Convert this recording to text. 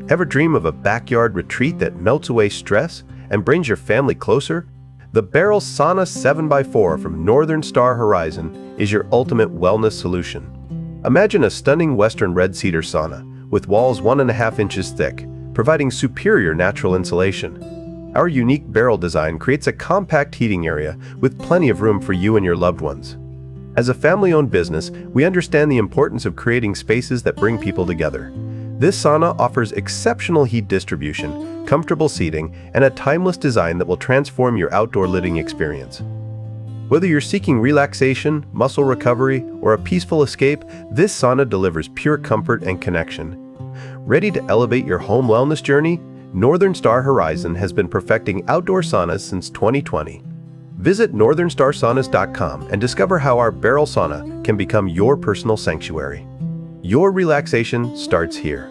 Ever dream of a backyard retreat that melts away stress and brings your family closer? The Barrel Sauna 7x4 from Northern Star Horizon is your ultimate wellness solution. Imagine a stunning Western Red Cedar sauna with walls 1.5 inches thick, providing superior natural insulation. Our unique barrel design creates a compact heating area with plenty of room for you and your loved ones. As a family-owned business, we understand the importance of creating spaces that bring people together. This sauna offers exceptional heat distribution, comfortable seating, and a timeless design that will transform your outdoor living experience. Whether you're seeking relaxation, muscle recovery, or a peaceful escape, this sauna delivers pure comfort and connection. Ready to elevate your home wellness journey? Northern Star Horizon has been perfecting outdoor saunas since 2020. Visit northernstar.saunas.com and discover how our Barrel Sauna can become your personal sanctuary. Your relaxation starts here.